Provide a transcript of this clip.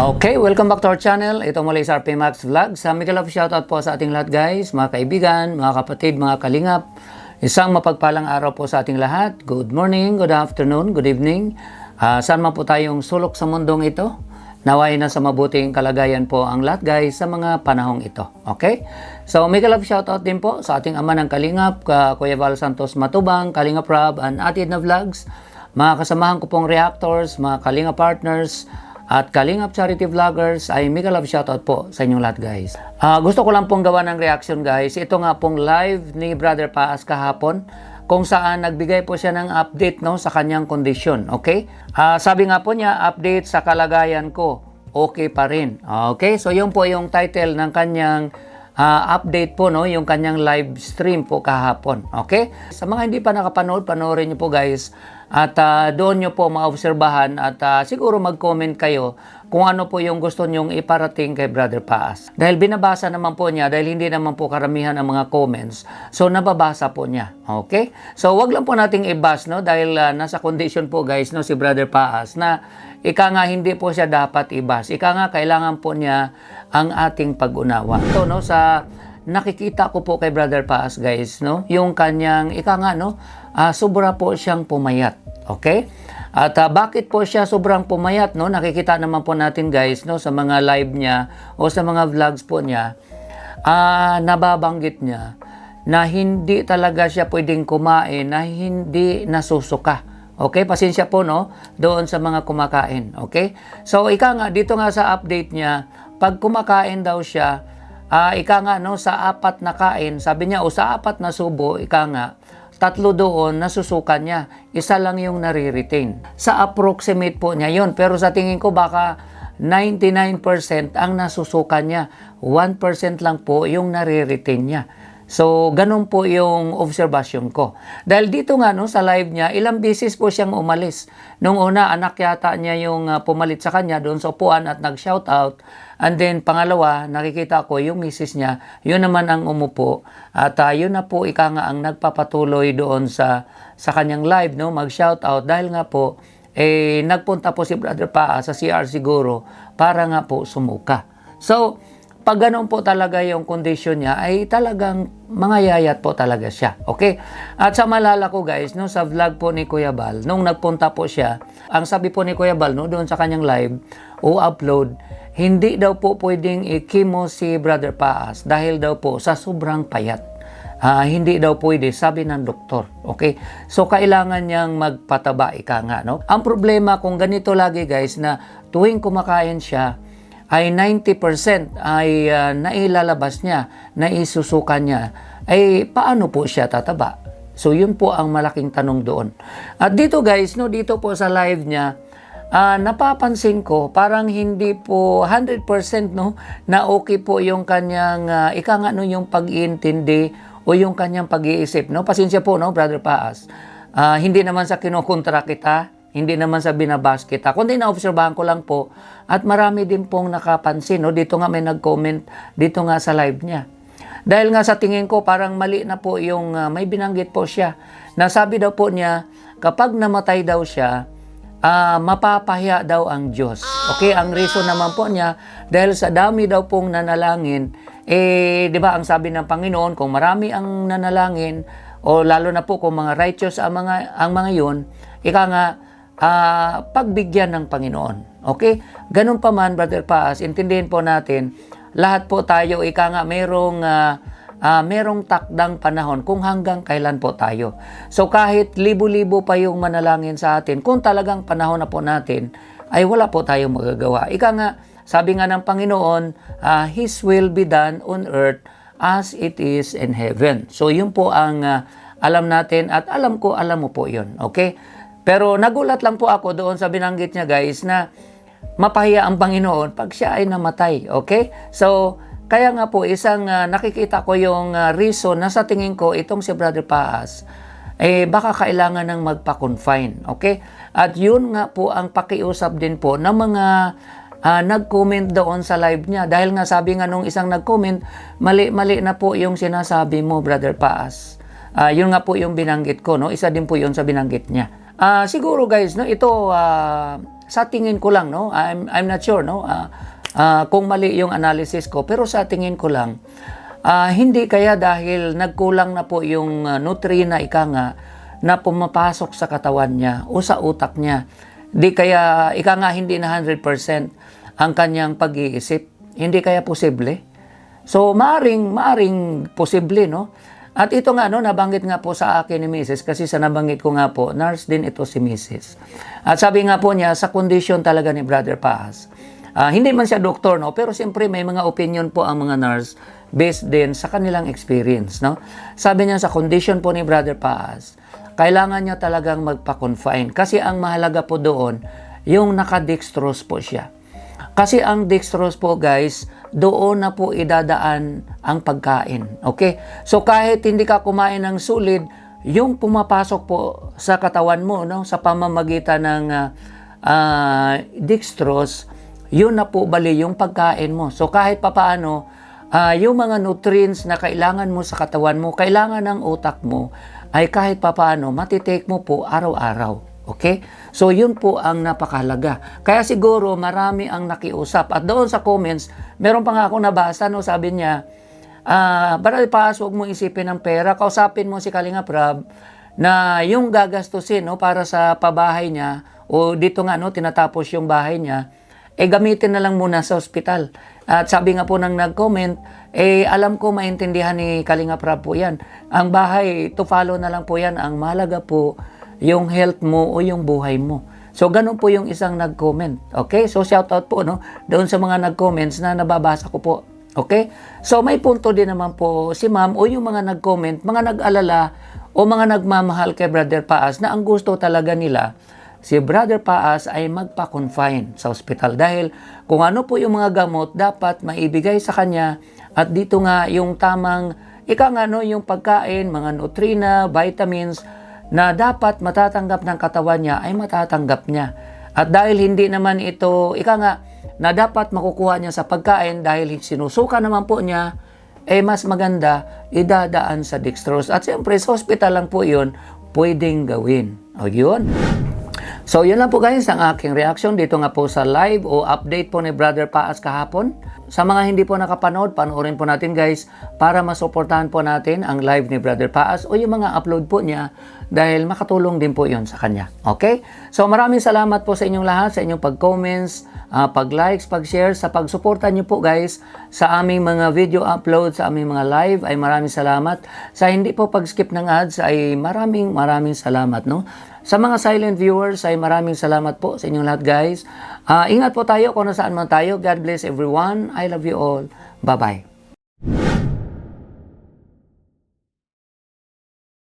Okay, welcome back to our channel. Ito muli sa RP Max Vlog. Sa Miguel Love shoutout po sa ating lahat guys, mga kaibigan, mga kapatid, mga kalingap. Isang mapagpalang araw po sa ating lahat. Good morning, good afternoon, good evening. Saan man po tayong sulok sa mundong ito, naway na sa mabuting kalagayan po ang lahat guys sa mga panahong ito. Okay? So Miguel Love shoutout din po sa ating ama ng kalingap, Kuya Val Santos Matubang, Kalingap Rob, and Atid na Vlogs. Mga kasamahan ko pong reactors, mga kalingap partners, at Kalingap Charity Vloggers, ay mega love shoutout po sa inyong lahat guys. Gusto ko lang pong gawa ng reaction guys. Ito nga pong live ni Brother Paas kahapon kung saan nagbigay po siya ng update no, sa kanyang kondisyon. Okay? Sabi nga po niya, update sa kalagayan ko, okay pa rin. Okay? So yun po yung title ng kanyang update po, no, yung kanyang live stream po kahapon. Okay? Sa mga hindi pa nakapanood, panoorin niyo po guys. At doon nyo po maobserbahan at siguro mag-comment kayo kung ano po yung gusto nyong iparating kay Brother Paas. Dahil binabasa naman po niya, dahil hindi naman po karamihan ang mga comments, so nababasa po niya. Okay? So wag lang po nating i-bash, no, dahil nasa condition po guys, no, si Brother Paas na ika nga hindi po siya dapat i-bash. Ika nga kailangan po niya ang ating pag-unawa. So no, sa nakikita ko po kay Brother Paas guys, no, yung kanyang ika nga no, sobra po siyang pumayat. Okay? At bakit po siya sobrang pumayat, no? Nakikita naman po natin guys, no, sa mga live niya o sa mga vlogs po niya, nababanggit niya na hindi talaga siya pwedeng kumain na hindi nasusuka. Okay? Pasensya po, no, doon sa mga kumakain. Okay? So ika nga dito nga sa update niya, pag kumakain daw siya, ika nga no, sa 4 na kain, sabi niya o sa 4 na subo, ika nga 3 doon nasusukan niya, 1 lang yung nare-retain. Sa approximate po niya yon, pero sa tingin ko baka 99% ang nasusukan niya, 1% lang po yung nare-retain niya. So ganun po yung observation ko. Dahil dito nga no, sa live niya, ilang beses po siyang umalis. Nung una, anak yata niya yung pumalit sa kanya doon sa upuan at nag-shoutout. And then pangalawa, nakikita ko yung misis niya, yun naman ang umupo. At yun na po ika nga ang nagpapatuloy doon sa kanyang live, no, mag-shoutout. Dahil nga po, nagpunta po si Brother Paa sa CR siguro para nga po sumuka. So, pag ganun po talaga yung condition niya, ay talagang mangayayat po talaga siya. Okay? At sa malala ko guys, no, sa vlog po ni Kuya Bal, nung nagpunta po siya, ang sabi po ni Kuya Bal, no, doon sa kanyang live o upload, hindi daw po pwedeng i-chemo si Brother Paas dahil daw po sa sobrang payat. Hindi daw pwede, sabi ng doktor. Okay? So, kailangan niyang magpataba, ika nga, no? Ang problema kung ganito lagi guys, na tuwing kumakain siya, ay 90% ay nailalabas niya, naisusukan niya, ay paano po siya tataba? So, yun po ang malaking tanong doon. At dito guys, no, dito po sa live niya, napapansin ko parang hindi po 100% no, na okay po yung kanyang ika nga no, yung pag-iintindi o yung kanyang pag-iisip, no. Pasensya po, no, Brother Paas. Hindi naman sa kinukontra kita, hindi naman sa binabas kita, kundi naobserbahan ko lang po at marami din pong nakapansin, no. Dito nga may nag-comment dito nga sa live niya. Dahil nga sa tingin ko parang mali na po yung may binanggit po siya. Nasabi daw po niya kapag namatay daw siya, mapapahiya daw ang Diyos. Okay, ang reason naman po niya, dahil sa dami daw pong nanalangin, di ba ang sabi ng Panginoon, kung marami ang nanalangin, o lalo na po kung mga righteous ang mga yun, ika nga, pagbigyan ng Panginoon. Okay? Ganun pa man, Brother Paas, intindihin po natin, lahat po tayo, ika nga, merong takdang panahon kung hanggang kailan po tayo. So kahit libo-libo pa yung manalangin sa atin, kung talagang panahon na po natin, ay wala po tayong magagawa. Ika nga, sabi nga ng Panginoon, His will be done on earth as it is in heaven. So yun po ang alam natin at alam ko, alam mo po yun. Okay? Pero nagulat lang po ako doon sa binanggit niya guys na mapahiya ang Panginoon pag siya ay namatay. Okay? So, kaya nga po, isang nakikita ko yung reason na sa tingin ko, itong si Brother Paas, baka kailangan ng magpa-confine. Okay? At yun nga po ang pakiusap din po ng mga nag-comment doon sa live niya. Dahil nga sabi nga nung isang nag-comment, mali-mali na po yung sinasabi mo, Brother Paas. Yun nga po yung binanggit ko, no? Isa din po yun sa binanggit niya. Siguro guys, no, ito sa tingin ko lang, no, I'm not sure, no, kung mali yung analysis ko, pero sa tingin ko lang, hindi kaya dahil nagkulang na po yung nutrient na ika nga na pumapasok sa katawan niya o sa utak niya. Di kaya ika nga hindi na 100% ang kanyang pag-iisip. Hindi kaya posible? So, maaring posible, no? At ito nga, no, nabanggit nga po sa akin ni Mrs. kasi sa nabanggit ko nga po, nurse din ito si Mrs. At sabi nga po niya, sa condition talaga ni Brother Paz, hindi man siya doktor, no, pero siyempre may mga opinion po ang mga nurse based din sa kanilang experience, no? Sabi niya sa condition po ni Brother Paz, kailangan niya talagang magpa-confine kasi ang mahalaga po doon, yung naka-dextrose po siya. Kasi ang dextrose po guys, doon na po idadaan ang pagkain. Okay? So kahit hindi ka kumain ng sulid, yung pumapasok po sa katawan mo, no, sa pamamagitan ng dextrose, yun na po bali yung pagkain mo. So kahit papaano, yung mga nutrients na kailangan mo sa katawan mo, kailangan ng utak mo, ay kahit papaano, matitake mo po araw-araw. Okay? So, yun po ang napakahalaga. Kaya siguro, marami ang nakiusap. At doon sa comments, meron pa nga ako nabasa, no, sabi niya, Brother Paz, huwag mo isipin ng pera. Kausapin mo si Kalinga Prab na yung gagastusin, no, para sa pabahay niya, o dito nga, no, tinatapos yung bahay niya, gamitin na lang muna sa ospital. At sabi nga po nang nag-comment, alam ko maintindihan ni Kalinga Prab po yan. Ang bahay, to follow na lang po yan. Ang mahalaga po, yung health mo o yung buhay mo. So, ganun po yung isang nag-comment. Okay? So, shout out po, no, doon sa mga nag-comments na nababasa ko po. Okay? So, may punto din naman po si ma'am o yung mga nag-comment, mga nag-alala o mga nagmamahal kay Brother Paaz na ang gusto talaga nila, si Brother Paaz ay magpa-confine sa ospital. Dahil kung ano po yung mga gamot dapat maibigay sa kanya at dito nga yung tamang, yung pagkain, mga nutrina, vitamins, na dapat matatanggap ng katawan niya ay matatanggap niya. At dahil hindi naman ito, na dapat makukuha niya sa pagkain dahil sinusuka naman po niya, mas maganda idadaan sa dextrose. At siyempre, sa hospital lang po yun, pwedeng gawin. O yun. So, yun lang po guys ang aking reaction dito nga po sa live o update po ni Brother Paaz kahapon. Sa mga hindi po nakapanood, panoorin po natin guys para masuportahan po natin ang live ni Brother Paaz o yung mga upload po niya dahil makatulong din po yun sa kanya. Okay? So maraming salamat po sa inyong lahat, sa inyong pag-comments, pag-likes, pag-share, sa pag-suporta niyo po guys sa aming mga video upload, sa aming mga live ay maraming salamat. Sa hindi po pag-skip ng ads ay maraming salamat, no? Sa mga silent viewers ay maraming salamat po sa inyong lahat guys. Ingat po tayo kung nasaan man tayo. God bless everyone. I love you all. Bye-bye.